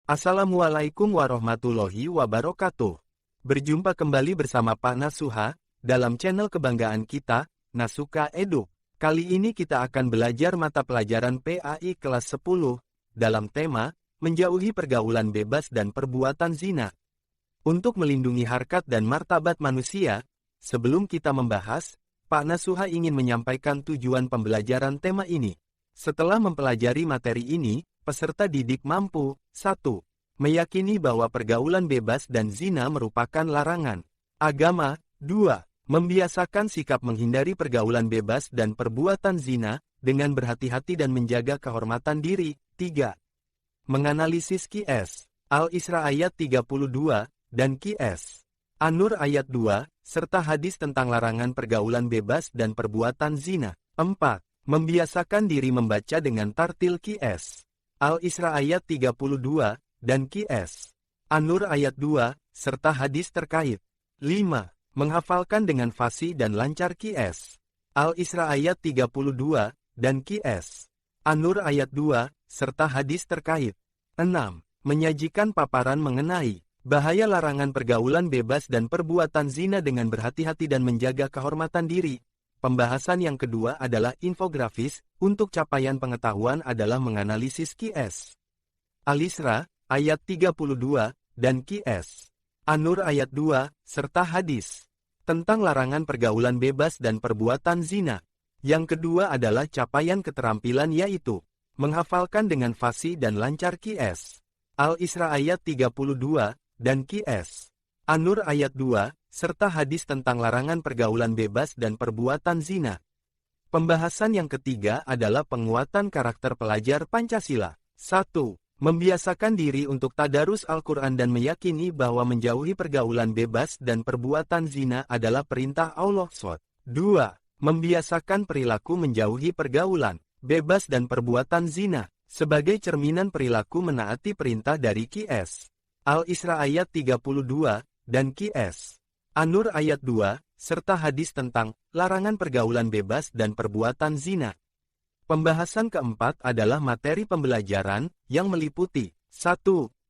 Assalamualaikum warahmatullahi wabarakatuh. Berjumpa kembali bersama Pak Nasuha, dalam channel kebanggaan kita, Nasuka Edu. Kali ini kita akan belajar mata pelajaran PAI kelas 10, dalam tema, menjauhi pergaulan bebas dan perbuatan zina. Untuk melindungi harkat dan martabat manusia, sebelum kita membahas, Pak Nasuha ingin menyampaikan tujuan pembelajaran tema ini. Setelah mempelajari materi ini, peserta didik mampu, 1. Meyakini bahwa pergaulan bebas dan zina merupakan larangan agama. 2. Membiasakan sikap menghindari pergaulan bebas dan perbuatan zina, dengan berhati-hati dan menjaga kehormatan diri. 3. Menganalisis Qs. Al-Isra ayat 32, dan Qs. An-Nur ayat 2, serta hadis tentang larangan pergaulan bebas dan perbuatan zina. 4. Membiasakan diri membaca dengan tartil Qs. Al-Isra ayat 32, dan Qs. An-Nur ayat 2, serta hadis terkait. 5. Menghafalkan dengan fasih dan lancar Qs. Al-Isra ayat 32, dan Qs. An-Nur ayat 2, serta hadis terkait. 6. Menyajikan paparan mengenai bahaya larangan pergaulan bebas dan perbuatan zina dengan berhati-hati dan menjaga kehormatan diri. Pembahasan yang kedua adalah infografis, untuk capaian pengetahuan adalah menganalisis Qs. Al-Isra, ayat 32, dan Qs. An-Nur ayat 2, serta hadis tentang larangan pergaulan bebas dan perbuatan zina. Yang kedua adalah capaian keterampilan yaitu menghafalkan dengan fasih dan lancar Qs. Al-Isra ayat 32, dan Qs. An-Nur ayat 2, serta hadis tentang larangan pergaulan bebas dan perbuatan zina. Pembahasan yang ketiga adalah penguatan karakter pelajar Pancasila. 1. Membiasakan diri untuk tadarus Al-Quran dan meyakini bahwa menjauhi pergaulan bebas dan perbuatan zina adalah perintah Allah SWT. 2. Membiasakan perilaku menjauhi pergaulan bebas dan perbuatan zina, sebagai cerminan perilaku menaati perintah dari Qs. Al-Isra ayat 32, dan Qs. An-Nur ayat 2, serta hadis tentang larangan pergaulan bebas dan perbuatan zina. Pembahasan keempat adalah materi pembelajaran, yang meliputi 1.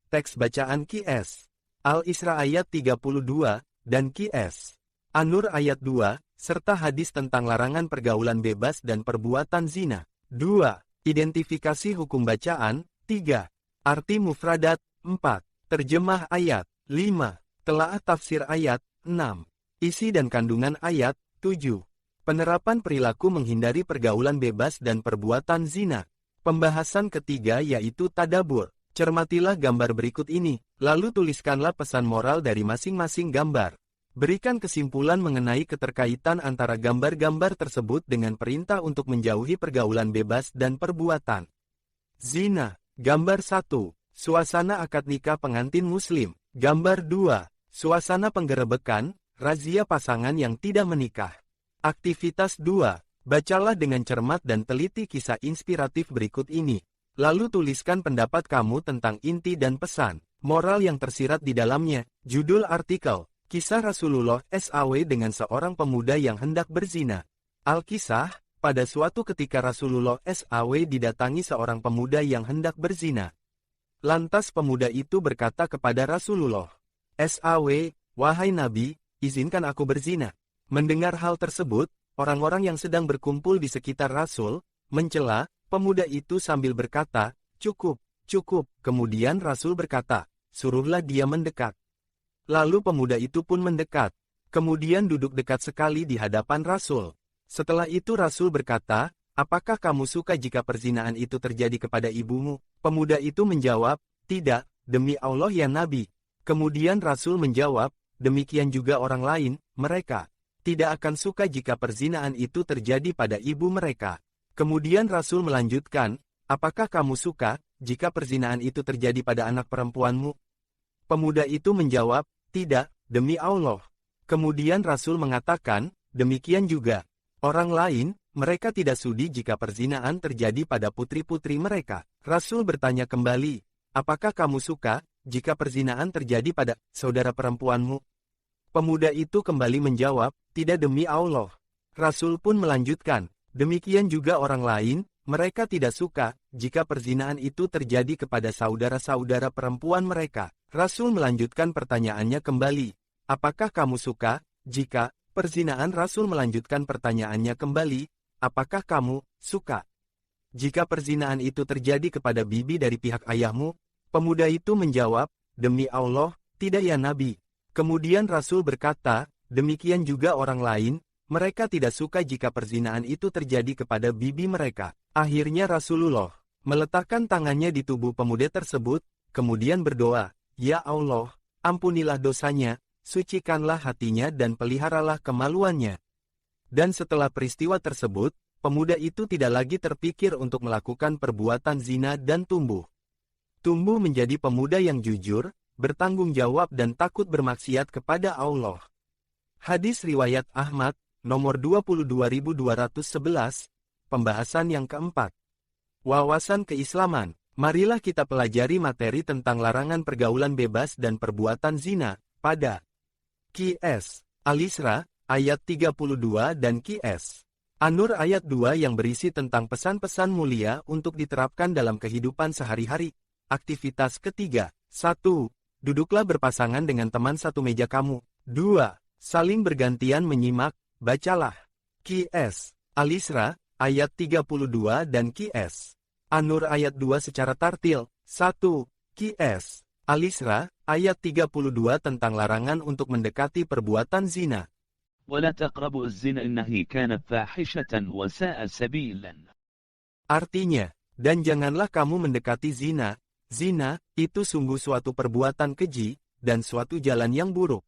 Teks bacaan Qs. Al-Isra ayat 32, dan Qs. An-Nur ayat 2, serta hadis tentang larangan pergaulan bebas dan perbuatan zina. 2. Identifikasi hukum bacaan. 3. Arti mufradat. 4. Terjemah ayat. 5. Telaah tafsir ayat. 6. Isi dan kandungan ayat. 7. Penerapan perilaku menghindari pergaulan bebas dan perbuatan zina. Pembahasan ketiga yaitu tadabur. Cermatilah gambar berikut ini, lalu tuliskanlah pesan moral dari masing-masing gambar. Berikan kesimpulan mengenai keterkaitan antara gambar-gambar tersebut dengan perintah untuk menjauhi pergaulan bebas dan perbuatan zina. Gambar 1. Suasana akad nikah pengantin muslim. Gambar 2. Suasana penggerebekan, razia pasangan yang tidak menikah. Aktivitas 2. Bacalah dengan cermat dan teliti kisah inspiratif berikut ini. Lalu tuliskan pendapat kamu tentang inti dan pesan moral yang tersirat di dalamnya. Judul artikel, Kisah Rasulullah SAW dengan seorang pemuda yang hendak berzina. Al-Kisah, pada suatu ketika Rasulullah SAW didatangi seorang pemuda yang hendak berzina. Lantas pemuda itu berkata kepada Rasulullah SAW, "Wahai Nabi, izinkan aku berzina." Mendengar hal tersebut, orang-orang yang sedang berkumpul di sekitar Rasul mencela pemuda itu sambil berkata, "Cukup, cukup." Kemudian Rasul berkata, "Suruhlah dia mendekat." Lalu pemuda itu pun mendekat. Kemudian duduk dekat sekali di hadapan Rasul. Setelah itu Rasul berkata, "Apakah kamu suka jika perzinahan itu terjadi kepada ibumu?" Pemuda itu menjawab, "Tidak, demi Allah ya Nabi." Kemudian Rasul menjawab, "Demikian juga orang lain, mereka tidak akan suka jika perzinahan itu terjadi pada ibu mereka." Kemudian Rasul melanjutkan, "Apakah kamu suka jika perzinahan itu terjadi pada anak perempuanmu?" Pemuda itu menjawab, "Tidak, demi Allah." Kemudian Rasul mengatakan, "Demikian juga orang lain, mereka tidak sudi jika perzinahan terjadi pada putri-putri mereka." Rasul bertanya kembali, "Apakah kamu suka jika perzinahan terjadi pada saudara perempuanmu?" Pemuda itu kembali menjawab, "Tidak demi Allah." Rasul pun melanjutkan, "Demikian juga orang lain, Mereka tidak suka jika perzinahan itu terjadi kepada saudara-saudara perempuan mereka. Rasul melanjutkan pertanyaannya kembali. Apakah kamu suka jika perzinahan? Rasul melanjutkan pertanyaannya kembali. Apakah kamu suka jika perzinahan itu terjadi kepada bibi dari pihak ayahmu? Pemuda itu menjawab, demi Allah, tidak ya Nabi. Kemudian Rasul berkata, demikian juga orang lain, mereka tidak suka jika perzinahan itu terjadi kepada bibi mereka. Akhirnya Rasulullah meletakkan tangannya di tubuh pemuda tersebut, kemudian berdoa, ya Allah, ampunilah dosanya, sucikanlah hatinya dan peliharalah kemaluannya. Dan setelah peristiwa tersebut, pemuda itu tidak lagi terpikir untuk melakukan perbuatan zina dan tumbuh menjadi pemuda yang jujur, bertanggung jawab dan takut bermaksiat kepada Allah. Hadis riwayat Ahmad, nomor 22.211, pembahasan yang keempat. Wawasan keislaman. Marilah kita pelajari materi tentang larangan pergaulan bebas dan perbuatan zina, pada Qs. Al-Isra, ayat 32 dan Qs. An-Nur ayat 2 yang berisi tentang pesan-pesan mulia untuk diterapkan dalam kehidupan sehari-hari. Aktivitas ketiga. 1. Duduklah berpasangan dengan teman satu meja kamu. 2. Saling bergantian menyimak, bacalah. Qs. Al-Isra, ayat 32 dan Qs. An-Nur ayat 2 secara tartil. 1. Qs. Al-Isra, ayat 32 tentang larangan untuk mendekati perbuatan zina. ولا تقربوا الزنا إنه كان فاحشة وساء سبيلا. Artinya, dan janganlah kamu mendekati zina. Zina, itu sungguh suatu perbuatan keji, dan suatu jalan yang buruk.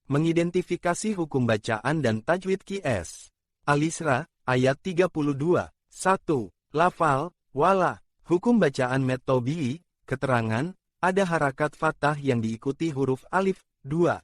Mengidentifikasi hukum bacaan dan tajwid Qs. Al-Isra, ayat 32. 1. Lafal, wala. Hukum bacaan Mad Tabi'i, keterangan, ada harakat fathah yang diikuti huruf alif. 2.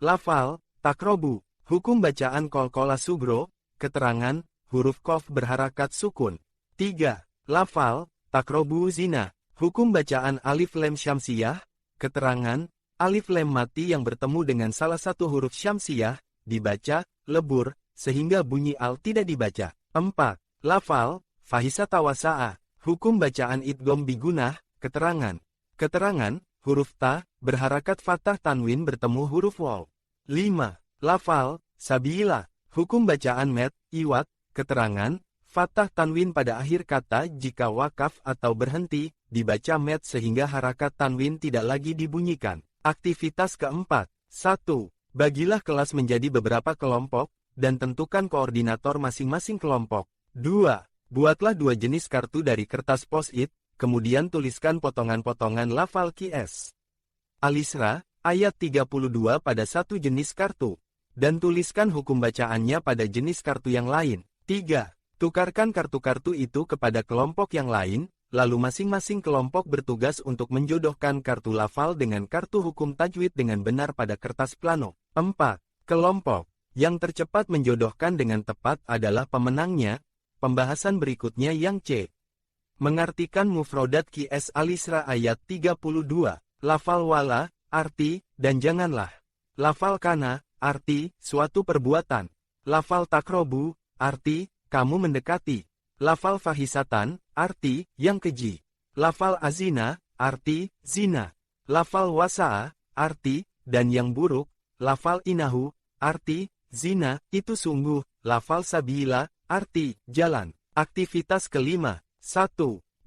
Lafal, takrobu. Hukum bacaan Qalqalah Sugro, keterangan, huruf qaf berharakat sukun. 3. Lafal, takrobu zina. Hukum bacaan alif lem syamsiyah, keterangan, alif lem mati yang bertemu dengan salah satu huruf syamsiyah, dibaca, lebur, sehingga bunyi al tidak dibaca. 4. Lafal, fahisata wasa'a. Hukum bacaan idgham bigunah, keterangan. Keterangan, huruf ta, berharakat fathah tanwin bertemu huruf waw. 5. Lafal, sabila. Hukum bacaan mad, iwat, keterangan, fathah tanwin pada akhir kata jika wakaf atau berhenti, dibaca mad sehingga harakat tanwin tidak lagi dibunyikan. Aktivitas keempat. 1. Bagilah kelas menjadi beberapa kelompok, dan tentukan koordinator masing-masing kelompok. 2. Buatlah 2 jenis kartu dari kertas post-it, kemudian tuliskan potongan-potongan lafal Qs. Al-Isra, ayat 32 pada satu jenis kartu, dan tuliskan hukum bacaannya pada jenis kartu yang lain. 3. Tukarkan kartu-kartu itu kepada kelompok yang lain, lalu masing-masing kelompok bertugas untuk menjodohkan kartu lafal dengan kartu hukum tajwid dengan benar pada kertas plano. 4. Kelompok yang tercepat menjodohkan dengan tepat adalah pemenangnya. Pembahasan berikutnya yang C. Mengartikan mufrodat Qs Al-Isra ayat 32. Lafal wala, arti, dan janganlah. Lafal kana, arti, suatu perbuatan. Lafal takrobu, arti, kamu mendekati. Lafal fahisatan, arti, yang keji. Lafal azina, arti, zina. Lafal wasa'a, arti, dan yang buruk. Lafal inahu, arti, zina, itu sungguh. Lafal sabila, arti, jalan. Aktivitas kelima. 1.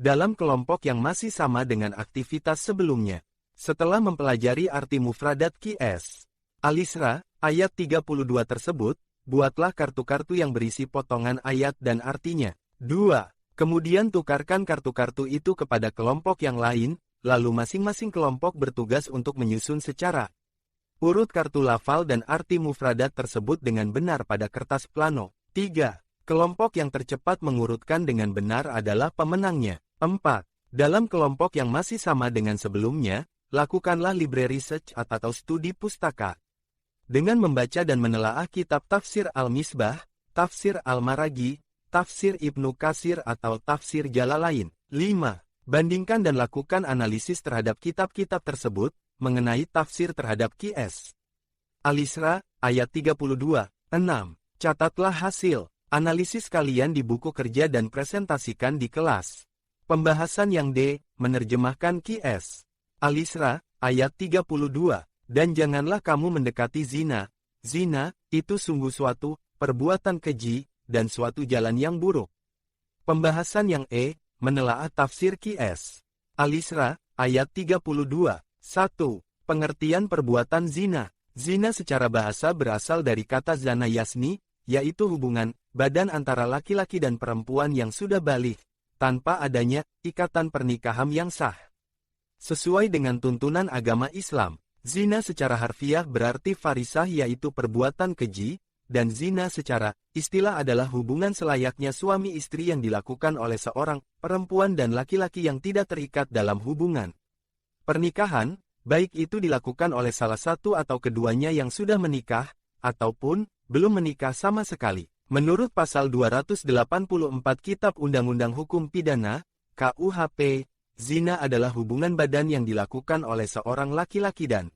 Dalam kelompok yang masih sama dengan aktivitas sebelumnya. Setelah mempelajari arti mufradat Qs. Al-Isra, ayat 32 tersebut, buatlah kartu-kartu yang berisi potongan ayat dan artinya. 2. Kemudian tukarkan kartu-kartu itu kepada kelompok yang lain, lalu masing-masing kelompok bertugas untuk menyusun secara urut kartu lafal dan arti mufradat tersebut dengan benar pada kertas plano. 3. Kelompok yang tercepat mengurutkan dengan benar adalah pemenangnya. 4. Dalam kelompok yang masih sama dengan sebelumnya, lakukanlah library research atau studi pustaka. Dengan membaca dan menelaah kitab Tafsir Al-Misbah, Tafsir Al-Maragi, Tafsir Ibnu Katsir atau Tafsir Jalalain. 5. Bandingkan dan lakukan analisis terhadap kitab-kitab tersebut, mengenai tafsir terhadap Qs. Al-Isra, ayat 32. 6. Catatlah hasil. Analisis kalian di buku kerja dan presentasikan di kelas. Pembahasan yang D, menerjemahkan Qs. Al-Isra, ayat 32. Dan janganlah kamu mendekati zina. Zina, itu sungguh suatu perbuatan keji, dan suatu jalan yang buruk. Pembahasan yang E, menelaah tafsir Qs. Al-Isra, ayat 32. 1. Pengertian perbuatan zina. Zina secara bahasa berasal dari kata zana yasni, yaitu hubungan badan antara laki-laki dan perempuan yang sudah baligh, tanpa adanya ikatan pernikahan yang sah. Sesuai dengan tuntunan agama Islam, zina secara harfiah berarti farisah yaitu perbuatan keji, dan zina secara istilah adalah hubungan selayaknya suami istri yang dilakukan oleh seorang perempuan dan laki-laki yang tidak terikat dalam hubungan pernikahan, baik itu dilakukan oleh salah satu atau keduanya yang sudah menikah, ataupun belum menikah sama sekali. Menurut pasal 284 Kitab Undang-Undang Hukum Pidana, KUHP, zina adalah hubungan badan yang dilakukan oleh seorang laki-laki dan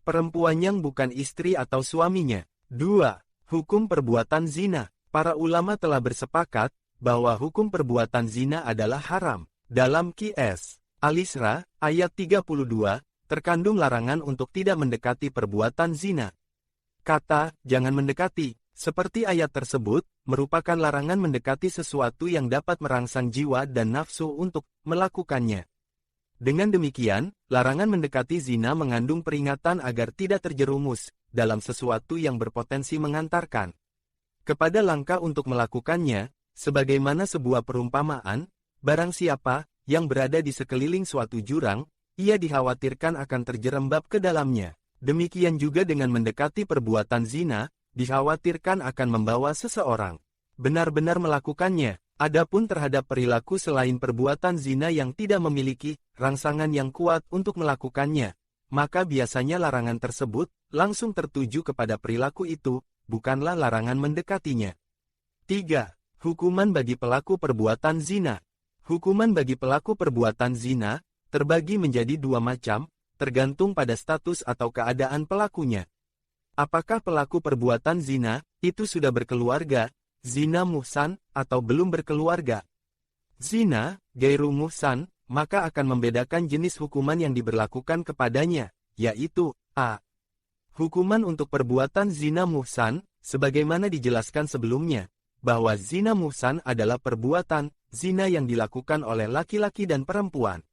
perempuan yang bukan istri atau suaminya. 2. Hukum perbuatan zina. Para ulama telah bersepakat bahwa hukum perbuatan zina adalah haram. Dalam Qs. Al-Isra, ayat 32, terkandung larangan untuk tidak mendekati perbuatan zina. Kata, jangan mendekati, seperti ayat tersebut, merupakan larangan mendekati sesuatu yang dapat merangsang jiwa dan nafsu untuk melakukannya. Dengan demikian, larangan mendekati zina mengandung peringatan agar tidak terjerumus dalam sesuatu yang berpotensi mengantarkan kepada langkah untuk melakukannya, sebagaimana sebuah perumpamaan, barang siapa yang berada di sekeliling suatu jurang, ia dikhawatirkan akan terjerembab ke dalamnya. Demikian juga dengan mendekati perbuatan zina, dikhawatirkan akan membawa seseorang benar-benar melakukannya. Adapun terhadap perilaku selain perbuatan zina yang tidak memiliki rangsangan yang kuat untuk melakukannya, maka biasanya larangan tersebut langsung tertuju kepada perilaku itu, bukanlah larangan mendekatinya. 3. Hukuman bagi pelaku perbuatan zina. Hukuman bagi pelaku perbuatan zina terbagi menjadi dua macam, tergantung pada status atau keadaan pelakunya. Apakah pelaku perbuatan zina itu sudah berkeluarga, zina muhsan, atau belum berkeluarga? Zina, gairu muhsan, maka akan membedakan jenis hukuman yang diberlakukan kepadanya, yaitu A. Hukuman untuk perbuatan zina muhsan, sebagaimana dijelaskan sebelumnya, bahwa zina muhsan adalah perbuatan zina yang dilakukan oleh laki-laki dan perempuan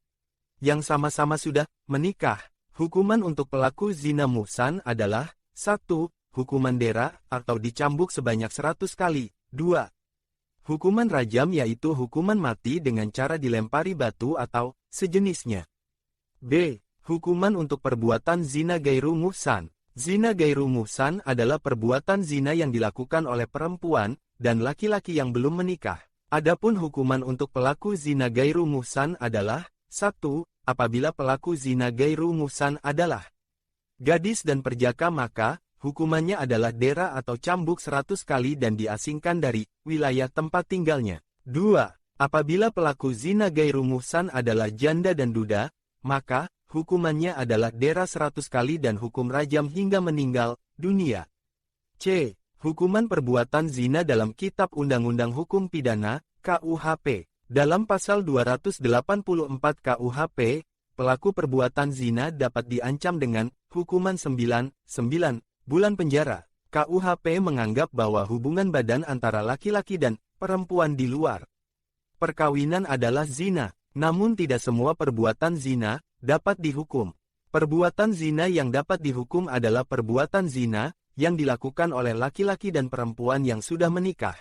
yang sama-sama sudah menikah. Hukuman untuk pelaku zina muhsan adalah 1. Hukuman dera atau dicambuk sebanyak 100 kali. 2. Hukuman rajam yaitu hukuman mati dengan cara dilempari batu atau sejenisnya. B. Hukuman untuk perbuatan zina gairu muhsan. Zina gairu muhsan adalah perbuatan zina yang dilakukan oleh perempuan dan laki-laki yang belum menikah. Adapun hukuman untuk pelaku zina gairu muhsan adalah 1. Apabila pelaku zina gairu muhsan adalah gadis dan perjaka maka hukumannya adalah dera atau cambuk 100 kali dan diasingkan dari wilayah tempat tinggalnya. 2. Apabila pelaku zina gairu muhsan adalah janda dan duda, maka hukumannya adalah dera 100 kali dan hukum rajam hingga meninggal dunia. C. Hukuman perbuatan zina dalam Kitab Undang-Undang Hukum Pidana, KUHP. Dalam pasal 284 KUHP, pelaku perbuatan zina dapat diancam dengan hukuman 9 bulan penjara. KUHP menganggap bahwa hubungan badan antara laki-laki dan perempuan di luar perkawinan adalah zina, namun tidak semua perbuatan zina dapat dihukum. Perbuatan zina yang dapat dihukum adalah perbuatan zina yang dilakukan oleh laki-laki dan perempuan yang sudah menikah.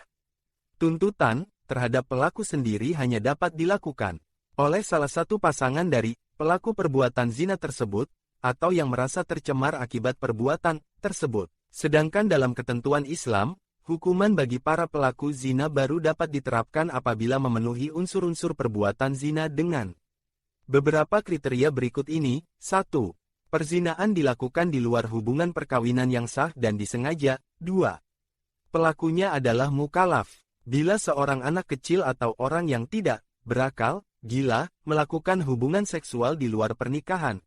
Tuntutan terhadap pelaku sendiri hanya dapat dilakukan oleh salah satu pasangan dari pelaku perbuatan zina tersebut, atau yang merasa tercemar akibat perbuatan tersebut. Sedangkan dalam ketentuan Islam, hukuman bagi para pelaku zina baru dapat diterapkan apabila memenuhi unsur-unsur perbuatan zina dengan beberapa kriteria berikut ini. 1. Perzinaan dilakukan di luar hubungan perkawinan yang sah dan disengaja. 2. Pelakunya adalah mukalaf. Bila seorang anak kecil atau orang yang tidak berakal, gila, melakukan hubungan seksual di luar pernikahan,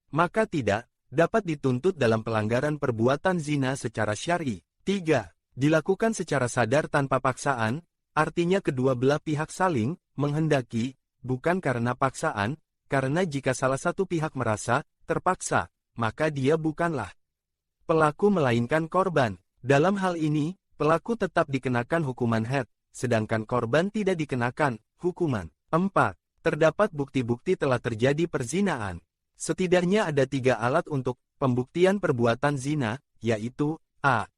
maka tidak dapat dituntut dalam pelanggaran perbuatan zina secara syar'i. 3. Dilakukan secara sadar tanpa paksaan, artinya kedua belah pihak saling menghendaki, bukan karena paksaan, karena jika salah satu pihak merasa terpaksa, maka dia bukanlah pelaku melainkan korban. Dalam hal ini, pelaku tetap dikenakan hukuman had, sedangkan korban tidak dikenakan hukuman. 4. Terdapat bukti-bukti telah terjadi perzinaan. Setidaknya ada 3 alat untuk pembuktian perbuatan zina, yaitu a.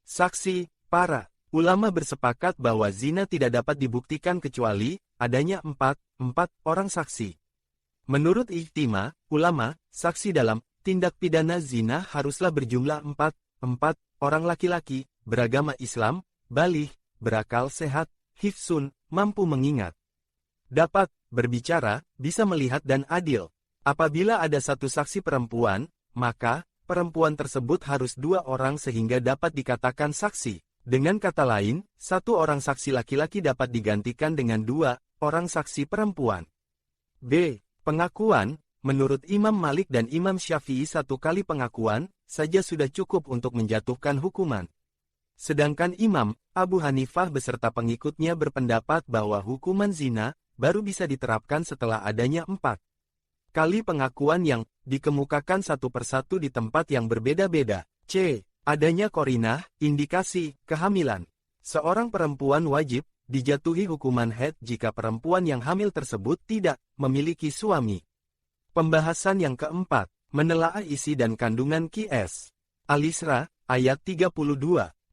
Saksi. Para ulama bersepakat bahwa zina tidak dapat dibuktikan kecuali adanya 4 orang saksi. Menurut ijtima ulama, saksi dalam tindak pidana zina haruslah berjumlah 4 orang laki-laki, beragama Islam, baligh, berakal sehat, hifsun, mampu mengingat, dapat berbicara, bisa melihat dan adil. Apabila ada satu saksi perempuan, maka perempuan tersebut harus 2 orang sehingga dapat dikatakan saksi. Dengan kata lain, 1 orang saksi laki-laki dapat digantikan dengan 2 orang saksi perempuan. B. Pengakuan. Menurut Imam Malik dan Imam Syafi'i 1 kali pengakuan saja sudah cukup untuk menjatuhkan hukuman. Sedangkan Imam Abu Hanifah beserta pengikutnya berpendapat bahwa hukuman zina baru bisa diterapkan setelah adanya 4 kali pengakuan yang dikemukakan satu persatu di tempat yang berbeda-beda. C. Adanya korinah, indikasi, kehamilan. Seorang perempuan wajib dijatuhi hukuman haid jika perempuan yang hamil tersebut tidak memiliki suami. Pembahasan yang keempat, menelaah isi dan kandungan Qs. Al-Isra, ayat 32.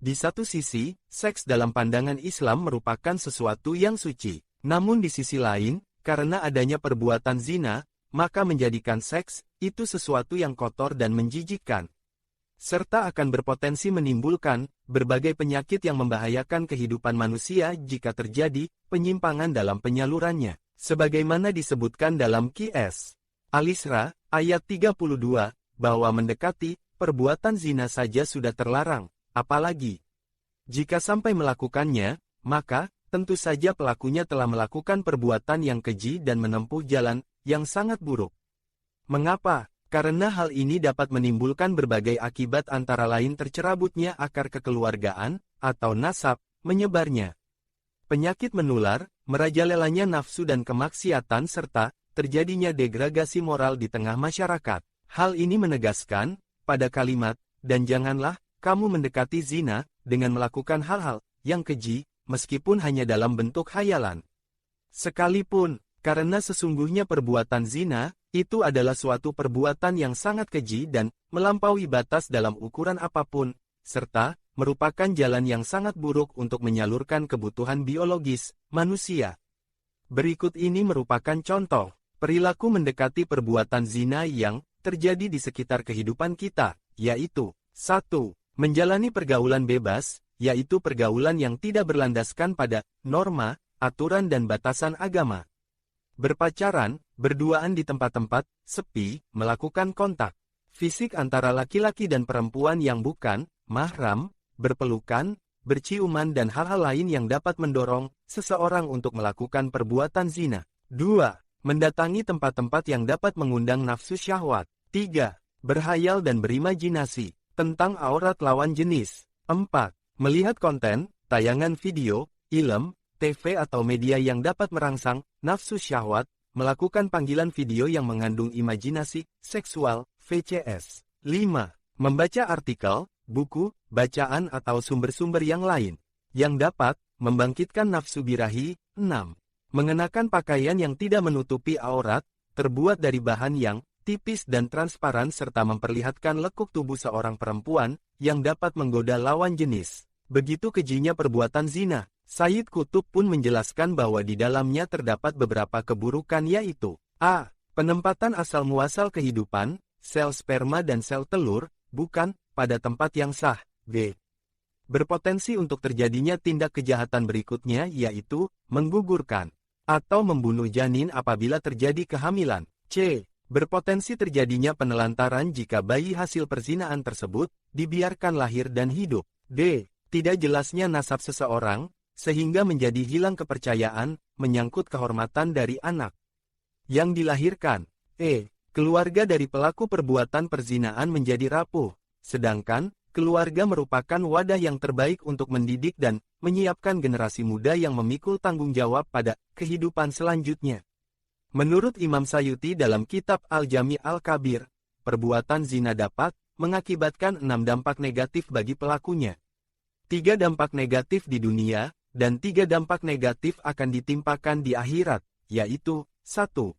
Di satu sisi, seks dalam pandangan Islam merupakan sesuatu yang suci. Namun di sisi lain, karena adanya perbuatan zina, maka menjadikan seks itu sesuatu yang kotor dan menjijikkan, serta akan berpotensi menimbulkan berbagai penyakit yang membahayakan kehidupan manusia jika terjadi penyimpangan dalam penyalurannya, sebagaimana disebutkan dalam Qs. Al-Isra, ayat 32, bahwa mendekati perbuatan zina saja sudah terlarang, apalagi jika sampai melakukannya, maka tentu saja pelakunya telah melakukan perbuatan yang keji dan menempuh jalan yang sangat buruk. Mengapa? Karena hal ini dapat menimbulkan berbagai akibat antara lain tercerabutnya akar kekeluargaan, atau nasab, menyebarnya penyakit menular, merajalelanya nafsu dan kemaksiatan serta terjadinya degradasi moral di tengah masyarakat. Hal ini menegaskan, pada kalimat, dan janganlah kamu mendekati zina, dengan melakukan hal-hal yang keji, meskipun hanya dalam bentuk hayalan. Sekalipun, karena sesungguhnya perbuatan zina, itu adalah suatu perbuatan yang sangat keji dan melampaui batas dalam ukuran apapun, serta merupakan jalan yang sangat buruk untuk menyalurkan kebutuhan biologis manusia. Berikut ini merupakan contoh perilaku mendekati perbuatan zina yang terjadi di sekitar kehidupan kita, yaitu 1. Menjalani pergaulan bebas, yaitu pergaulan yang tidak berlandaskan pada norma, aturan dan batasan agama. Berpacaran, berduaan di tempat-tempat sepi, melakukan kontak fisik antara laki-laki dan perempuan yang bukan mahram, berpelukan, berciuman dan hal-hal lain yang dapat mendorong seseorang untuk melakukan perbuatan zina. 2. Mendatangi tempat-tempat yang dapat mengundang nafsu syahwat. 3. Berhayal dan berimajinasi tentang aurat lawan jenis. 4. Melihat konten, tayangan video, film, TV atau media yang dapat merangsang nafsu syahwat, melakukan panggilan video yang mengandung imajinasi seksual, VCS. 5. Membaca artikel, buku, bacaan atau sumber-sumber yang lain yang dapat membangkitkan nafsu birahi. 6. Mengenakan pakaian yang tidak menutupi aurat, terbuat dari bahan yang tipis dan transparan serta memperlihatkan lekuk tubuh seorang perempuan yang dapat menggoda lawan jenis. Begitu kejinya perbuatan zina. Sayyid Qutb pun menjelaskan bahwa di dalamnya terdapat beberapa keburukan yaitu a. Penempatan asal muasal kehidupan, sel sperma dan sel telur, bukan pada tempat yang sah. B. Berpotensi untuk terjadinya tindak kejahatan berikutnya yaitu menggugurkan atau membunuh janin apabila terjadi kehamilan. C. Berpotensi terjadinya penelantaran jika bayi hasil perzinahan tersebut dibiarkan lahir dan hidup. D. Tidak jelasnya nasab seseorang, sehingga menjadi hilang kepercayaan menyangkut kehormatan dari anak yang dilahirkan. E. Keluarga dari pelaku perbuatan perzinaan menjadi rapuh, sedangkan keluarga merupakan wadah yang terbaik untuk mendidik dan menyiapkan generasi muda yang memikul tanggung jawab pada kehidupan selanjutnya. Menurut Imam Sayuti dalam kitab Al-Jami' Al-Kabir, perbuatan zina dapat mengakibatkan 6 dampak negatif bagi pelakunya. 3 dampak negatif di dunia, dan 3 dampak negatif akan ditimpakan di akhirat, yaitu 1.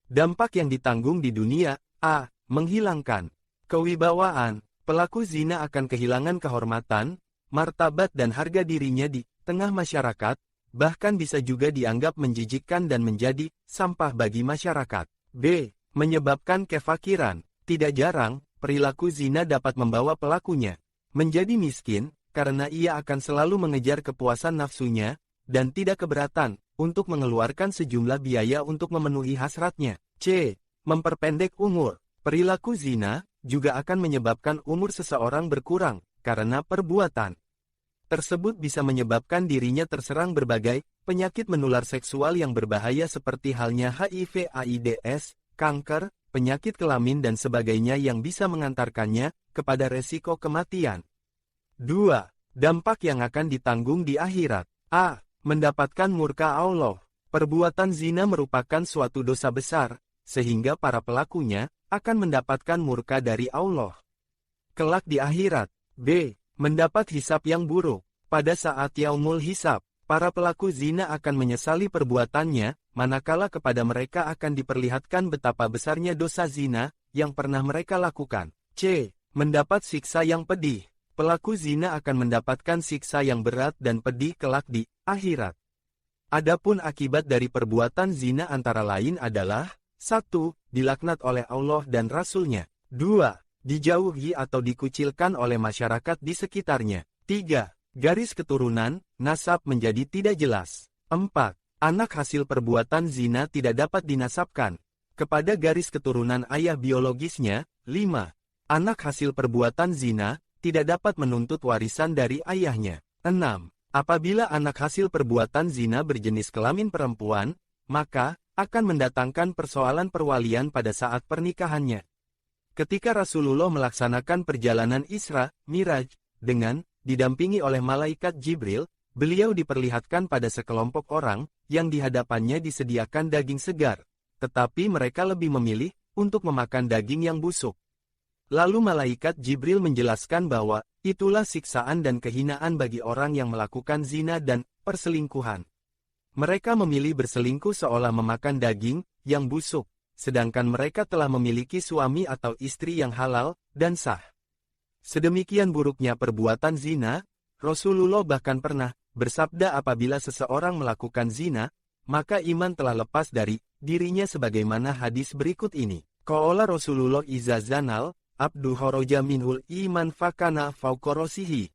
Dampak yang ditanggung di dunia, a. Menghilangkan kewibawaan. Pelaku zina akan kehilangan kehormatan, martabat dan harga dirinya di tengah masyarakat, bahkan bisa juga dianggap menjijikkan dan menjadi sampah bagi masyarakat. B. Menyebabkan kefakiran. Tidak jarang, perilaku zina dapat membawa pelakunya menjadi miskin, karena ia akan selalu mengejar kepuasan nafsunya, dan tidak keberatan untuk mengeluarkan sejumlah biaya untuk memenuhi hasratnya. C. Memperpendek umur. Perilaku zina juga akan menyebabkan umur seseorang berkurang, karena perbuatan tersebut bisa menyebabkan dirinya terserang berbagai penyakit menular seksual yang berbahaya seperti halnya HIV/AIDS, kanker, penyakit kelamin dan sebagainya yang bisa mengantarkannya kepada resiko kematian. 2. Dampak yang akan ditanggung di akhirat. A. Mendapatkan murka Allah. Perbuatan zina merupakan suatu dosa besar, sehingga para pelakunya akan mendapatkan murka dari Allah kelak di akhirat. B. Mendapat hisab yang buruk. Pada saat yaumul hisab, para pelaku zina akan menyesali perbuatannya, manakala kepada mereka akan diperlihatkan betapa besarnya dosa zina yang pernah mereka lakukan. C. Mendapat siksa yang pedih. Pelaku zina akan mendapatkan siksa yang berat dan pedih kelak di akhirat. Adapun akibat dari perbuatan zina antara lain adalah 1. Dilaknat oleh Allah dan Rasul-Nya. 2. Dijauhi atau dikucilkan oleh masyarakat di sekitarnya. 3. Garis keturunan, nasab menjadi tidak jelas. 4. Anak hasil perbuatan zina tidak dapat dinasabkan kepada garis keturunan ayah biologisnya. 5. Anak hasil perbuatan zina tidak dapat menuntut warisan dari ayahnya. 6. Apabila anak hasil perbuatan zina berjenis kelamin perempuan, maka akan mendatangkan persoalan perwalian pada saat pernikahannya. Ketika Rasulullah melaksanakan perjalanan Isra, Miraj, dengan didampingi oleh malaikat Jibril, beliau diperlihatkan pada sekelompok orang, yang di hadapannya disediakan daging segar, tetapi mereka lebih memilih untuk memakan daging yang busuk. Lalu malaikat Jibril menjelaskan bahwa, itulah siksaan dan kehinaan bagi orang yang melakukan zina dan perselingkuhan. Mereka memilih berselingkuh seolah memakan daging yang busuk, sedangkan mereka telah memiliki suami atau istri yang halal dan sah. Sedemikian buruknya perbuatan zina, Rasulullah bahkan pernah bersabda apabila seseorang melakukan zina, maka iman telah lepas dari dirinya sebagaimana hadis berikut ini. Qala Rasulullah iza zanal, abdu horoja minhul iman fakana faukorosihi.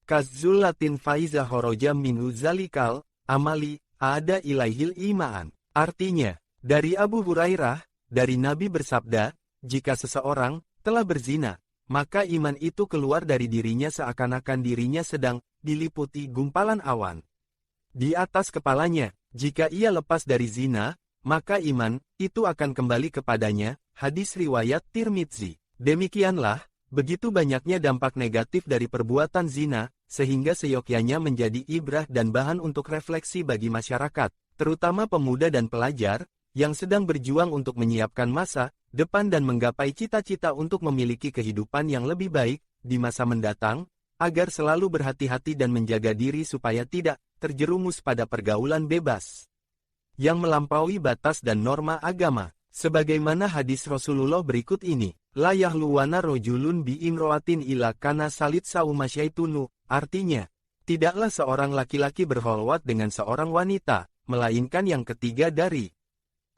Kazzulatin faiza horoja minhu zalikal, amali, ada ilaihil iman. Artinya, dari Abu Hurairah, dari Nabi bersabda, jika seseorang telah berzina, maka iman itu keluar dari dirinya seakan-akan dirinya sedang diliputi gumpalan awan di atas kepalanya. Jika ia lepas dari zina, maka iman itu akan kembali kepadanya. Hadis riwayat Tirmidzi. Demikianlah, begitu banyaknya dampak negatif dari perbuatan zina, sehingga seyogyanya menjadi ibrah dan bahan untuk refleksi bagi masyarakat, terutama pemuda dan pelajar, yang sedang berjuang untuk menyiapkan masa depan dan menggapai cita-cita untuk memiliki kehidupan yang lebih baik di masa mendatang, agar selalu berhati-hati dan menjaga diri supaya tidak terjerumus pada pergaulan bebas yang melampaui batas dan norma agama. Sebagaimana hadis Rasulullah berikut ini, la yahluwana rojulun bi imroatin ila kana salit saumasyaitunu, artinya, tidaklah seorang laki-laki berholwat dengan seorang wanita, melainkan yang ketiga dari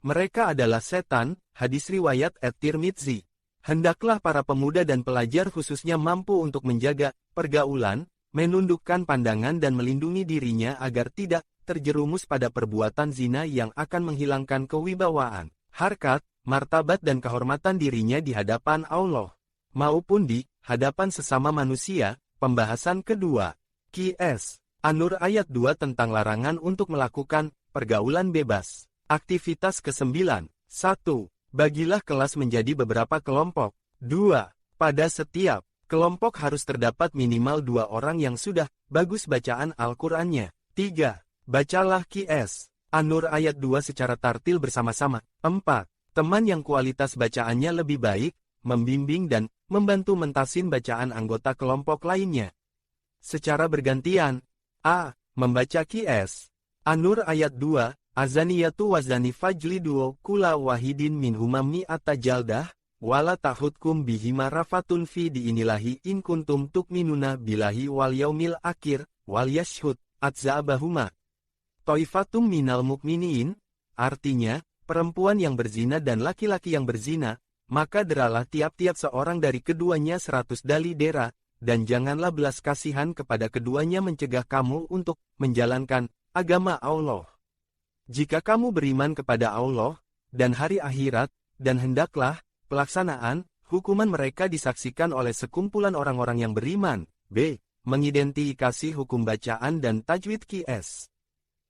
mereka adalah setan. Hadis riwayat At-Tirmidzi. Hendaklah para pemuda dan pelajar khususnya mampu untuk menjaga pergaulan, menundukkan pandangan dan melindungi dirinya agar tidak terjerumus pada perbuatan zina yang akan menghilangkan kewibawaan, harkat, martabat dan kehormatan dirinya di hadapan Allah, maupun di hadapan sesama manusia. Pembahasan kedua. Qs. An-Nur ayat 2 tentang larangan untuk melakukan pergaulan bebas. Aktivitas ke-9. 1. Bagilah kelas menjadi beberapa kelompok. 2. Pada setiap Kelompok harus terdapat minimal 2 orang yang sudah bagus bacaan Al-Qur'annya. 3. Bacalah QS An-Nur ayat 2 secara tartil bersama-sama. 4. Teman yang kualitas bacaannya lebih baik, membimbing dan membantu mentasin bacaan anggota kelompok lainnya. Secara bergantian. A. Membaca QS An-Nur ayat 2, Azaniyatu wazani fajlidu kula wahidin minhuma mi'ata jaldah, wala tahutkum bihima rafatun fi diinilahi in kuntum tukminuna bilahi wal yaumil akhir, wal yashhud, atza'abahuma. Toifatum minal mukminin, artinya, perempuan yang berzina dan laki-laki yang berzina, maka deralah tiap-tiap seorang dari keduanya 100 dali dera, dan janganlah belas kasihan kepada keduanya mencegah kamu untuk menjalankan agama Allah. Jika kamu beriman kepada Allah, dan hari akhirat, dan hendaklah, pelaksanaan, hukuman mereka disaksikan oleh sekumpulan orang-orang yang beriman. B. Mengidentifikasi hukum bacaan dan tajwid QS.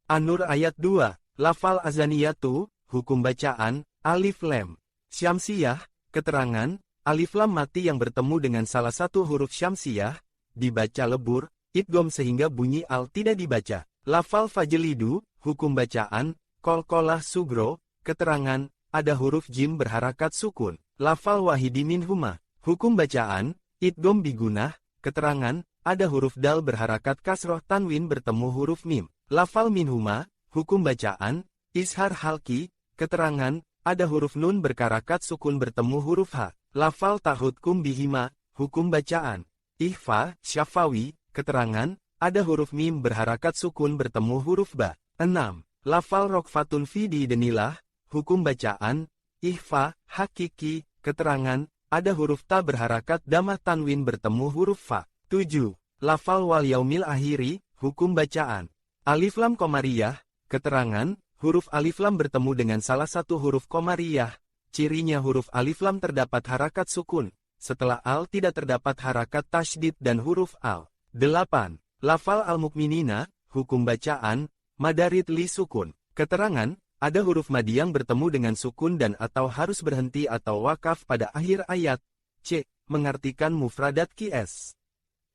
An-Nur ayat 2, Lafal Azaniyatu, hukum bacaan, Alif Lam. Syamsiyah, keterangan, Alif Lam mati yang bertemu dengan salah satu huruf Syamsiyah, dibaca lebur, idgham sehingga bunyi al tidak dibaca. Lafal Fajlidu, hukum bacaan, Qalqalah Sugro, keterangan, ada huruf jim berharakat sukun. Lafal Wahidi minhuma, hukum bacaan, idgham bigunah, keterangan, ada huruf dal berharakat kasroh tanwin bertemu huruf mim. Lafal minhuma, hukum bacaan, Ishar halki, keterangan, ada huruf nun berharakat sukun bertemu huruf ha. Lafal tahutkum bihima, hukum bacaan, Ihfa, syafawi, keterangan, ada huruf mim berharakat sukun bertemu huruf ba. 6. Lafal rokfatun fi diidenilah, hukum bacaan, Ihfa, hakiki, keterangan, ada huruf ta berharakat damah tanwin bertemu huruf fa. 7. Lafal wal yaumil akhiri, hukum bacaan, Alif Lam Qomariyah, keterangan, huruf Alif Lam bertemu dengan salah satu huruf Qomariyah, cirinya huruf Alif Lam terdapat harakat sukun, setelah al tidak terdapat harakat tasydid dan huruf al. 8. Lafal al-mukminina, hukum bacaan, Madarid li sukun, keterangan, ada huruf mad yang bertemu dengan sukun dan atau harus berhenti atau wakaf pada akhir ayat. C. Mengartikan mufradat QS.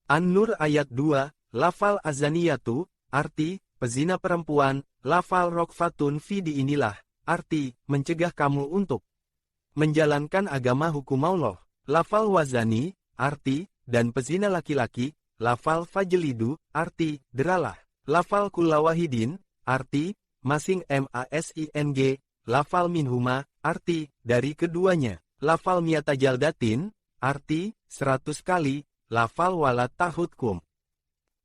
An-Nur ayat 2, Lafal Azaniyatu, arti, pezina perempuan, Lafal rokfatun fi diinilah, arti, mencegah kamu untuk menjalankan agama hukum Allah. Lafal wazani, arti, dan pezina laki-laki, Lafal fajlidu, arti, deralah. Lafal kullawahidin, arti, masing masing, lafal minhuma, arti, dari keduanya. Lafal miatajaldatin, arti, 100 kali, lafal wala tahutkum,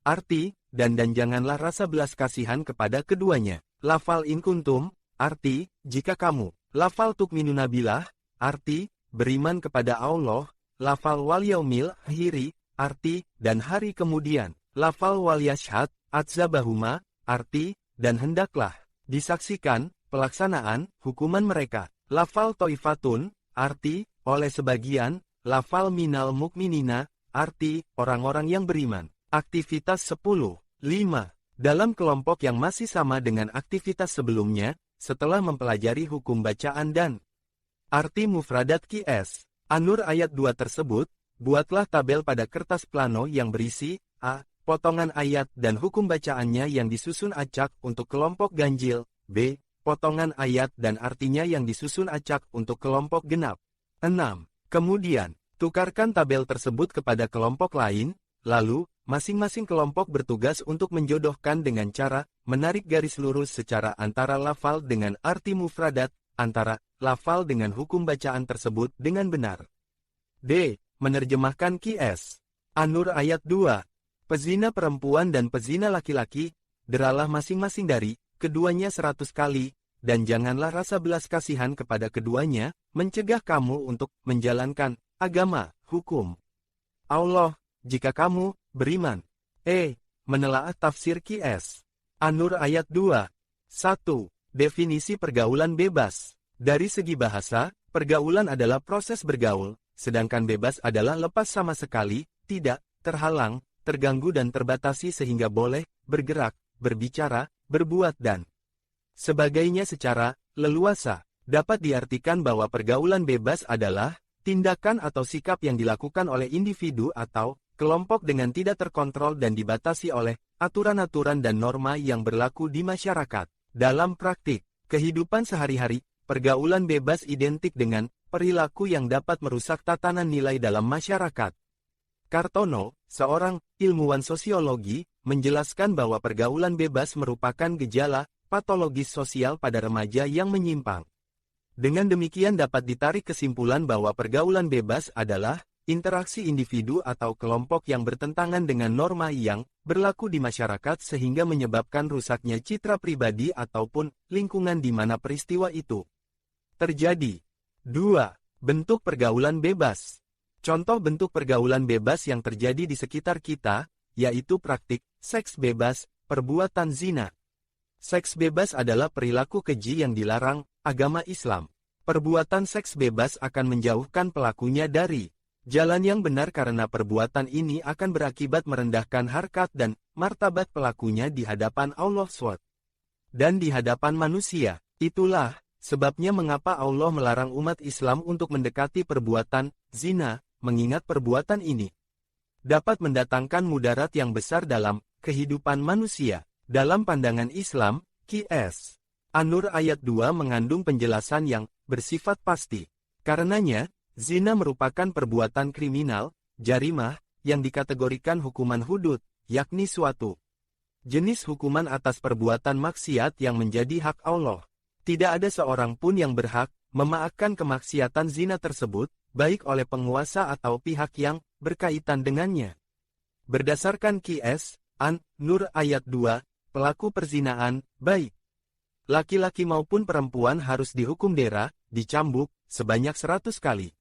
arti, dan janganlah rasa belas kasihan kepada keduanya. Lafal in kuntum, arti, jika kamu. Lafal tukminuna bilah, arti, beriman kepada Allah. Lafal wal yaumil akhiri, arti, dan hari kemudian. Lafal wal yashhad, atzabahuma, arti, dan hendaklah disaksikan pelaksanaan hukuman mereka. Lafal toifatun, arti, oleh sebagian. Lafal minal mukminina, arti, orang-orang yang beriman. Aktivitas 10. 5. Dalam kelompok yang masih sama dengan aktivitas sebelumnya, setelah mempelajari hukum bacaan dan arti mufradat QS, An-Nur ayat 2 tersebut, buatlah tabel pada kertas plano yang berisi A. Potongan ayat dan hukum bacaannya yang disusun acak untuk kelompok ganjil. B. Potongan ayat dan artinya yang disusun acak untuk kelompok genap. 6. Kemudian, tukarkan tabel tersebut kepada kelompok lain, lalu, masing-masing kelompok bertugas untuk menjodohkan dengan cara menarik garis lurus secara antara lafal dengan arti mufradat, antara lafal dengan hukum bacaan tersebut dengan benar. D. Menerjemahkan QS. An-Nur ayat 2. Pezina perempuan dan pezina laki-laki, deralah masing-masing dari keduanya 100 kali, dan janganlah rasa belas kasihan kepada keduanya, mencegah kamu untuk menjalankan agama, hukum Allah, jika kamu beriman. E. Menelaah tafsir QS. An-Nur ayat 2. 1. Definisi pergaulan bebas. Dari segi bahasa, pergaulan adalah proses bergaul, sedangkan bebas adalah lepas sama sekali, tidak terhalang, terganggu dan terbatasi sehingga boleh bergerak, berbicara, berbuat dan sebagainya secara leluasa. Dapat diartikan bahwa pergaulan bebas adalah Tindakan atau sikap yang dilakukan oleh individu atau kelompok dengan tidak terkontrol dan dibatasi oleh aturan-aturan dan norma yang berlaku di masyarakat. Dalam praktik kehidupan sehari-hari, pergaulan bebas identik dengan perilaku yang dapat merusak tatanan nilai dalam masyarakat. Kartono, seorang ilmuwan sosiologi, menjelaskan bahwa pergaulan bebas merupakan gejala patologis sosial pada remaja yang menyimpang. Dengan demikian dapat ditarik kesimpulan bahwa pergaulan bebas adalah interaksi individu atau kelompok yang bertentangan dengan norma yang berlaku di masyarakat sehingga menyebabkan rusaknya citra pribadi ataupun lingkungan di mana peristiwa itu terjadi. 2. Bentuk pergaulan bebas. Contoh bentuk pergaulan bebas yang terjadi di sekitar kita, yaitu praktik seks bebas, perbuatan zina. Seks bebas adalah perilaku keji yang dilarang agama Islam. Perbuatan seks bebas akan menjauhkan pelakunya dari jalan yang benar karena perbuatan ini akan berakibat merendahkan harkat dan martabat pelakunya di hadapan Allah SWT dan di hadapan manusia. Itulah sebabnya mengapa Allah melarang umat Islam untuk mendekati perbuatan zina, mengingat perbuatan ini dapat mendatangkan mudarat yang besar dalam kehidupan manusia. Dalam pandangan Islam, Qs. An-Nur ayat 2 mengandung penjelasan yang bersifat pasti. Karenanya, zina merupakan perbuatan kriminal, jarimah, yang dikategorikan hukuman hudud, yakni suatu jenis hukuman atas perbuatan maksiat yang menjadi hak Allah. Tidak ada seorang pun yang berhak memaafkan kemaksiatan zina tersebut, baik oleh penguasa atau pihak yang berkaitan dengannya. Berdasarkan Qs. An-Nur ayat 2, pelaku perzinaan, baik laki-laki maupun perempuan harus dihukum dera, dicambuk, sebanyak 100 kali.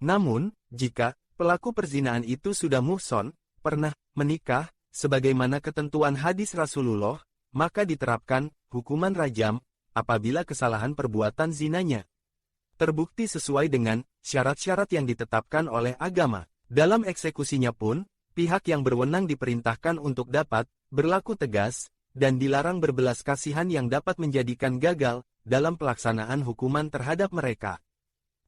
Namun, jika pelaku perzinaan itu sudah muhson, pernah menikah, sebagaimana ketentuan hadis Rasulullah, maka diterapkan hukuman rajam apabila kesalahan perbuatan zinanya terbukti sesuai dengan syarat-syarat yang ditetapkan oleh agama. Dalam eksekusinya pun, pihak yang berwenang diperintahkan untuk dapat berlaku tegas dan dilarang berbelas kasihan yang dapat menjadikan gagal dalam pelaksanaan hukuman terhadap mereka.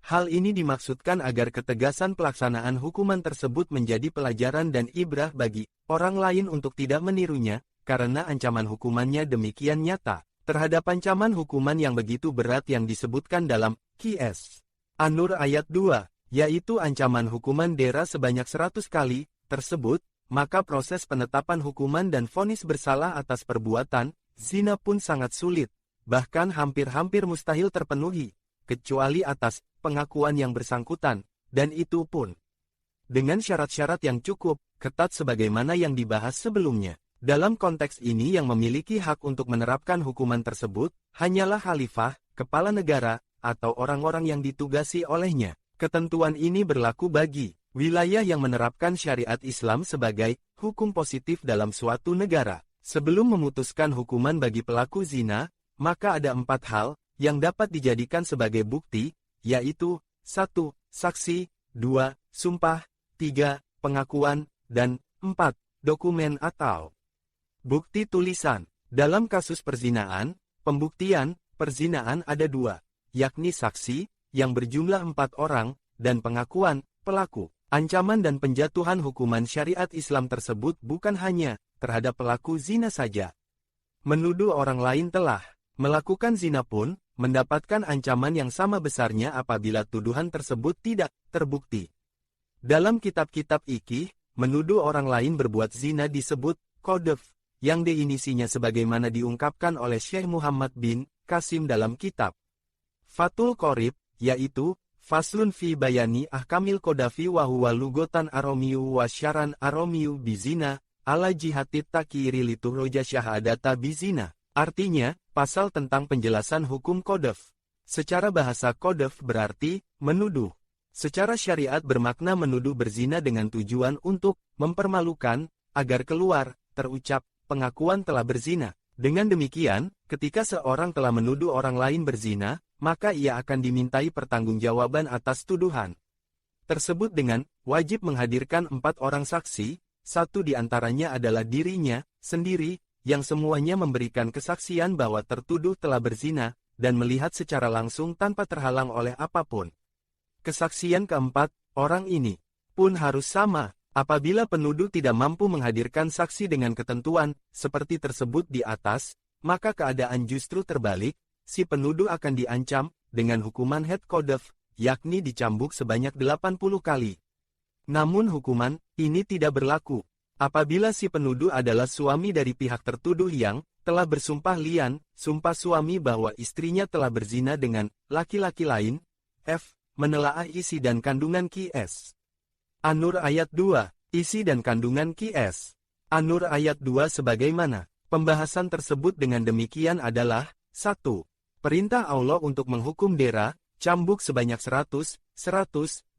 Hal ini dimaksudkan agar ketegasan pelaksanaan hukuman tersebut menjadi pelajaran dan ibrah bagi orang lain untuk tidak menirunya, karena ancaman hukumannya demikian nyata. Terhadap ancaman hukuman yang begitu berat yang disebutkan dalam Qs. An-Nur ayat 2, yaitu ancaman hukuman dera sebanyak 100 kali, tersebut, maka proses penetapan hukuman dan vonis bersalah atas perbuatan zina pun sangat sulit, bahkan hampir-hampir mustahil terpenuhi, kecuali atas pengakuan yang bersangkutan, dan itu pun dengan syarat-syarat yang cukup ketat sebagaimana yang dibahas sebelumnya. Dalam konteks ini yang memiliki hak untuk menerapkan hukuman tersebut hanyalah khalifah, kepala negara, atau orang-orang yang ditugasi olehnya. Ketentuan ini berlaku bagi wilayah yang menerapkan syariat Islam sebagai hukum positif dalam suatu negara. Sebelum memutuskan hukuman bagi pelaku zina, maka ada 4 hal yang dapat dijadikan sebagai bukti, yaitu 1. Saksi, 2. Sumpah, 3. Pengakuan, dan 4. Dokumen atau bukti tulisan. Dalam kasus perzinaan, pembuktian perzinaan ada 2, yakni saksi, yang berjumlah 4 orang, dan pengakuan pelaku. Ancaman dan penjatuhan hukuman syariat Islam tersebut bukan hanya terhadap pelaku zina saja. Menuduh orang lain telah melakukan zina pun mendapatkan ancaman yang sama besarnya apabila tuduhan tersebut tidak terbukti. Dalam kitab-kitab fikih, menuduh orang lain berbuat zina disebut qadhf, yang definisinya sebagaimana diungkapkan oleh Syekh Muhammad bin Qasim dalam kitab Fathul Qorib, yaitu Faslun fi bayani ahkamil qadhafi wa huwa lugotan aromiyu wa syaran aromiyu bizina, ala jihatit takiri lituroja syahadata bizina. Artinya, pasal tentang penjelasan hukum qadhf. Secara bahasa qadhf berarti menuduh. Secara syariat bermakna menuduh berzina dengan tujuan untuk mempermalukan, agar keluar, terucap, pengakuan telah berzina. Dengan demikian, ketika seorang telah menuduh orang lain berzina, maka ia akan dimintai pertanggungjawaban atas tuduhan tersebut dengan wajib menghadirkan 4 orang saksi, 1 di antaranya adalah dirinya sendiri, yang semuanya memberikan kesaksian bahwa tertuduh telah berzina, dan melihat secara langsung tanpa terhalang oleh apapun. Kesaksian keempat, orang ini pun harus sama. Apabila penuduh tidak mampu menghadirkan saksi dengan ketentuan seperti tersebut di atas, maka keadaan justru terbalik, si penuduh akan diancam dengan hukuman het kodef, yakni dicambuk sebanyak 80 kali. Namun hukuman ini tidak berlaku apabila si penuduh adalah suami dari pihak tertuduh yang telah bersumpah lian, sumpah suami bahwa istrinya telah berzina dengan laki-laki lain. F. Menelaah isi dan kandungan Qs. An-Nur ayat 2, isi dan kandungan Qs. An-Nur ayat 2 sebagaimana. Pembahasan tersebut dengan demikian adalah 1. Perintah Allah untuk menghukum dera, cambuk sebanyak 100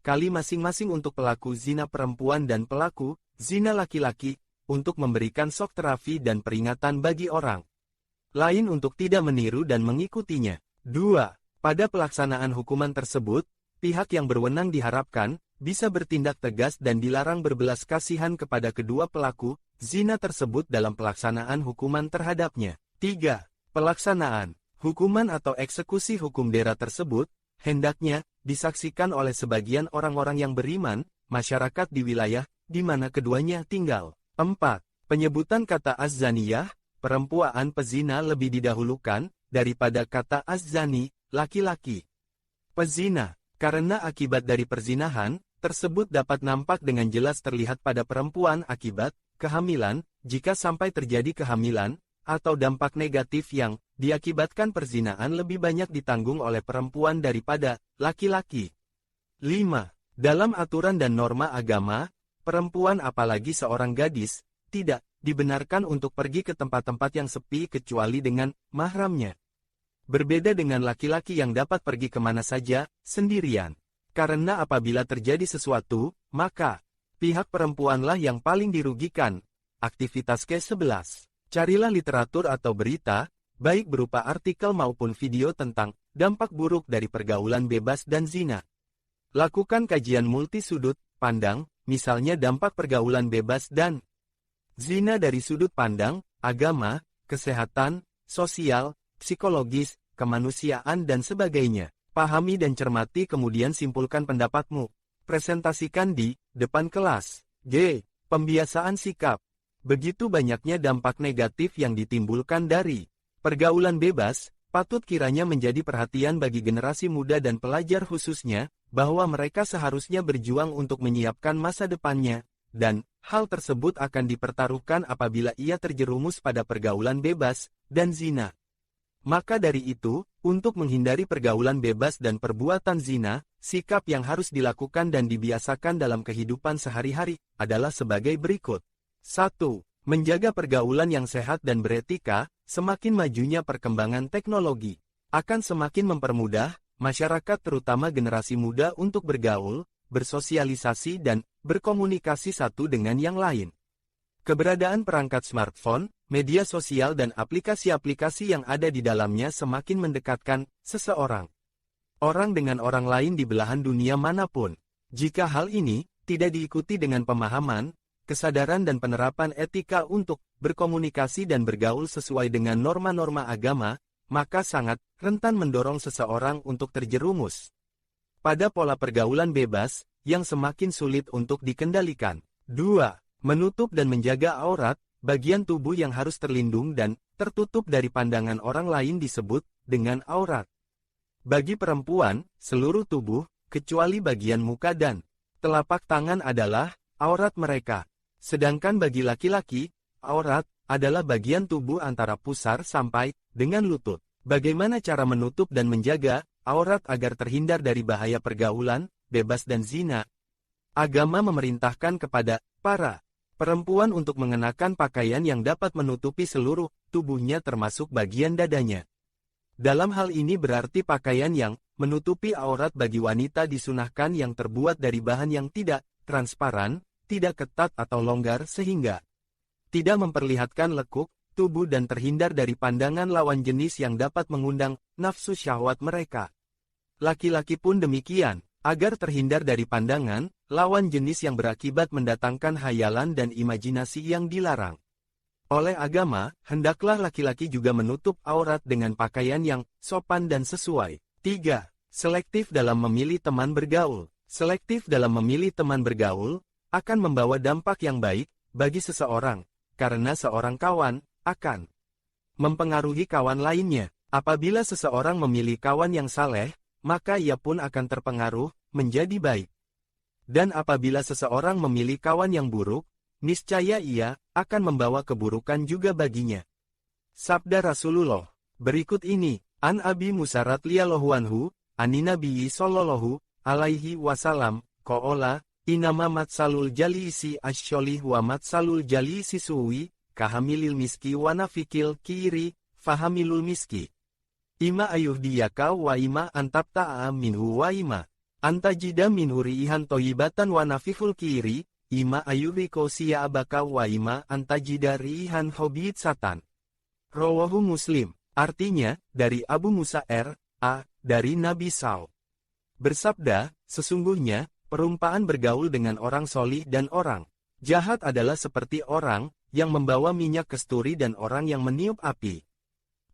kali masing-masing untuk pelaku zina perempuan dan pelaku zina laki-laki, untuk memberikan shock terapi dan peringatan bagi orang lain untuk tidak meniru dan mengikutinya. 2. Pada pelaksanaan hukuman tersebut, pihak yang berwenang diharapkan bisa bertindak tegas dan dilarang berbelas kasihan kepada kedua pelaku zina tersebut dalam pelaksanaan hukuman terhadapnya. 3. Pelaksanaan hukuman atau eksekusi hukum dera tersebut hendaknya disaksikan oleh sebagian orang-orang yang beriman, masyarakat di wilayah di mana keduanya tinggal. 4. Penyebutan kata az-zaniyah, perempuan pezina lebih didahulukan daripada kata az-zani, laki-laki pezina, karena akibat dari perzinahan tersebut dapat nampak dengan jelas terlihat pada perempuan akibat kehamilan, jika sampai terjadi kehamilan, atau dampak negatif yang diakibatkan perzinahan lebih banyak ditanggung oleh perempuan daripada laki-laki. 5. Dalam aturan dan norma agama, perempuan apalagi seorang gadis, tidak dibenarkan untuk pergi ke tempat-tempat yang sepi kecuali dengan mahramnya. Berbeda dengan laki-laki yang dapat pergi kemana saja, sendirian. Karena apabila terjadi sesuatu, maka pihak perempuanlah yang paling dirugikan. Aktivitas ke-11. Carilah literatur atau berita, baik berupa artikel maupun video tentang dampak buruk dari pergaulan bebas dan zina. Lakukan kajian multi-sudut pandang, misalnya dampak pergaulan bebas dan zina dari sudut pandang, agama, kesehatan, sosial, psikologis, kemanusiaan dan sebagainya. Pahami dan cermati kemudian simpulkan pendapatmu. Presentasikan di depan kelas. G. Pembiasaan sikap. Begitu banyaknya dampak negatif yang ditimbulkan dari pergaulan bebas, patut kiranya menjadi perhatian bagi generasi muda dan pelajar khususnya, bahwa mereka seharusnya berjuang untuk menyiapkan masa depannya, dan hal tersebut akan dipertaruhkan apabila ia terjerumus pada pergaulan bebas dan zina. Maka dari itu, untuk menghindari pergaulan bebas dan perbuatan zina, sikap yang harus dilakukan dan dibiasakan dalam kehidupan sehari-hari adalah sebagai berikut. 1. Menjaga pergaulan yang sehat dan beretika. Semakin majunya perkembangan teknologi akan semakin mempermudah masyarakat terutama generasi muda untuk bergaul, bersosialisasi dan berkomunikasi satu dengan yang lain. Keberadaan perangkat smartphone, media sosial dan aplikasi-aplikasi yang ada di dalamnya semakin mendekatkan seseorang orang dengan orang lain di belahan dunia manapun. Jika hal ini tidak diikuti dengan pemahaman, kesadaran dan penerapan etika untuk berkomunikasi dan bergaul sesuai dengan norma-norma agama, maka sangat rentan mendorong seseorang untuk terjerumus pada pola pergaulan bebas yang semakin sulit untuk dikendalikan. 2. Menutup dan menjaga aurat, bagian tubuh yang harus terlindung dan tertutup dari pandangan orang lain disebut dengan aurat. Bagi perempuan, seluruh tubuh, kecuali bagian muka dan telapak tangan adalah aurat mereka. Sedangkan bagi laki-laki, aurat adalah bagian tubuh antara pusar sampai dengan lutut. Bagaimana cara menutup dan menjaga aurat agar terhindar dari bahaya pergaulan bebas dan zina? Agama memerintahkan kepada para perempuan untuk mengenakan pakaian yang dapat menutupi seluruh tubuhnya termasuk bagian dadanya. Dalam hal ini berarti pakaian yang menutupi aurat bagi wanita disunahkan yang terbuat dari bahan yang tidak transparan, tidak ketat atau longgar sehingga tidak memperlihatkan lekuk tubuh dan terhindar dari pandangan lawan jenis yang dapat mengundang nafsu syahwat mereka. Laki-laki pun demikian, agar terhindar dari pandangan lawan jenis yang berakibat mendatangkan hayalan dan imajinasi yang dilarang oleh agama, hendaklah laki-laki juga menutup aurat dengan pakaian yang sopan dan sesuai. 3. Selektif dalam memilih teman bergaul. Selektif dalam memilih teman bergaul akan membawa dampak yang baik bagi seseorang, karena seorang kawan akan mempengaruhi kawan lainnya. Apabila seseorang memilih kawan yang saleh, maka ia pun akan terpengaruh menjadi baik. Dan apabila seseorang memilih kawan yang buruk, niscaya ia akan membawa keburukan juga baginya. Sabda Rasulullah berikut ini, An Abi Musa radhiyallahu anhu, Ani Nabi sallallahu alaihi wasallam, qala, inama matsalul jalisi asyolih wa matsalul jalisi suwi, kahamilil miski wa nafikil kiri, fahamilul miski. Ima ayuhdiyaka wa ima antapta'a minhu wa ima antajida minhu rihan toyibatan wa nafikul kiri, ima ayuhriko siya'abaka wa ima antajida rihan hobit satan. Rawahu Muslim, artinya, dari Abu Musa R.A., dari Nabi SAW. Bersabda, sesungguhnya, perumpamaan bergaul dengan orang solih dan orang jahat adalah seperti orang yang membawa minyak kasturi dan orang yang meniup api.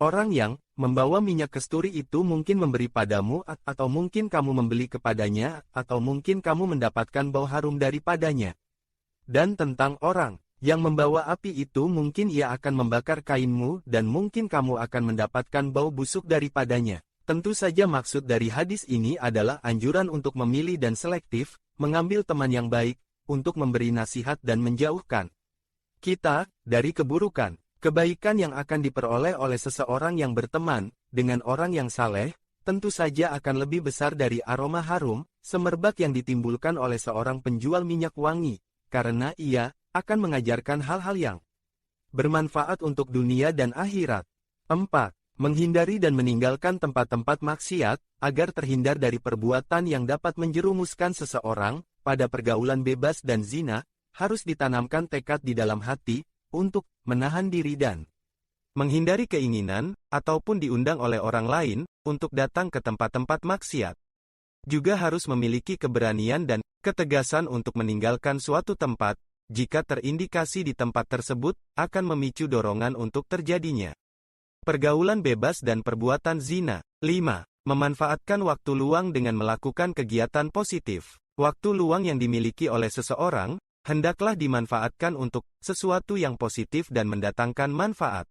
Orang yang membawa minyak kasturi itu mungkin memberi padamu atau mungkin kamu membeli kepadanya atau mungkin kamu mendapatkan bau harum daripadanya. Dan tentang orang yang membawa api itu mungkin ia akan membakar kainmu dan mungkin kamu akan mendapatkan bau busuk daripadanya. Tentu saja maksud dari hadis ini adalah anjuran untuk memilih dan selektif, mengambil teman yang baik, untuk memberi nasihat dan menjauhkan kita dari keburukan. Kebaikan yang akan diperoleh oleh seseorang yang berteman dengan orang yang saleh, tentu saja akan lebih besar dari aroma harum, semerbak yang ditimbulkan oleh seorang penjual minyak wangi, karena ia akan mengajarkan hal-hal yang bermanfaat untuk dunia dan akhirat. 4. Menghindari dan meninggalkan tempat-tempat maksiat, agar terhindar dari perbuatan yang dapat menjerumuskan seseorang pada pergaulan bebas dan zina, harus ditanamkan tekad di dalam hati, untuk menahan diri dan menghindari keinginan, ataupun diundang oleh orang lain, untuk datang ke tempat-tempat maksiat. Juga harus memiliki keberanian dan ketegasan untuk meninggalkan suatu tempat, jika terindikasi di tempat tersebut, akan memicu dorongan untuk terjadinya pergaulan bebas dan perbuatan zina. 5. Memanfaatkan waktu luang dengan melakukan kegiatan positif. Waktu luang yang dimiliki oleh seseorang, hendaklah dimanfaatkan untuk sesuatu yang positif dan mendatangkan manfaat.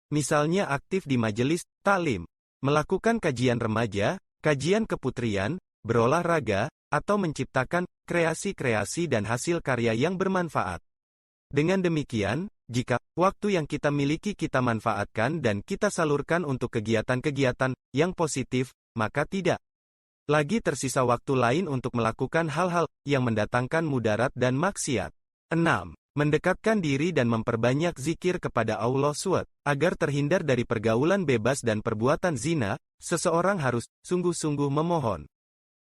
Misalnya aktif di majelis taklim, melakukan kajian remaja, kajian keputrian, berolahraga, atau menciptakan kreasi-kreasi dan hasil karya yang bermanfaat. Dengan demikian, jika waktu yang kita miliki kita manfaatkan dan kita salurkan untuk kegiatan-kegiatan yang positif, maka tidak lagi tersisa waktu lain untuk melakukan hal-hal yang mendatangkan mudarat dan maksiat. 6. Mendekatkan diri dan memperbanyak zikir kepada Allah SWT. Agar terhindar dari pergaulan bebas dan perbuatan zina, seseorang harus sungguh-sungguh memohon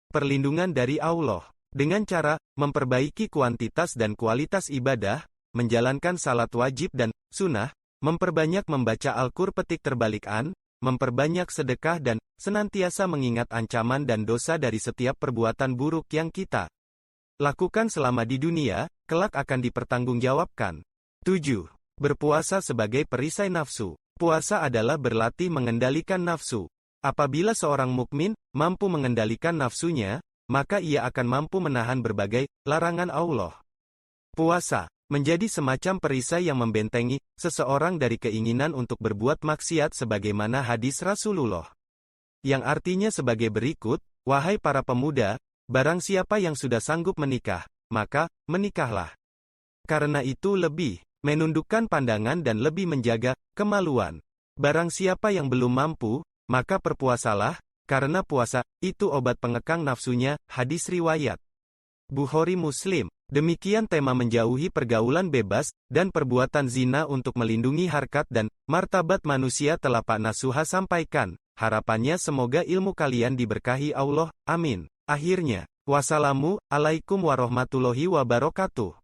perlindungan dari Allah dengan cara memperbaiki kuantitas dan kualitas ibadah, menjalankan salat wajib dan sunnah, memperbanyak membaca Al-Qur'an petik terbalik an, memperbanyak sedekah dan senantiasa mengingat ancaman dan dosa dari setiap perbuatan buruk yang kita lakukan selama di dunia, kelak akan dipertanggungjawabkan. 7. Berpuasa sebagai perisai nafsu. Puasa adalah berlatih mengendalikan nafsu. Apabila seorang mukmin mampu mengendalikan nafsunya, maka ia akan mampu menahan berbagai larangan Allah. Puasa menjadi semacam perisai yang membentengi seseorang dari keinginan untuk berbuat maksiat sebagaimana hadis Rasulullah. Yang artinya sebagai berikut, wahai para pemuda, barang siapa yang sudah sanggup menikah, maka menikahlah. Karena itu lebih menundukkan pandangan dan lebih menjaga kemaluan. Barang siapa yang belum mampu, maka berpuasalah, karena puasa itu obat pengekang nafsunya, hadis riwayat Bukhari Muslim. Demikian tema menjauhi pergaulan bebas dan perbuatan zina untuk melindungi harkat dan martabat manusia telah Pak Nasuha sampaikan. Harapannya semoga ilmu kalian diberkahi Allah. Amin. Akhirnya, wassalamu alaikum warahmatullahi wabarakatuh.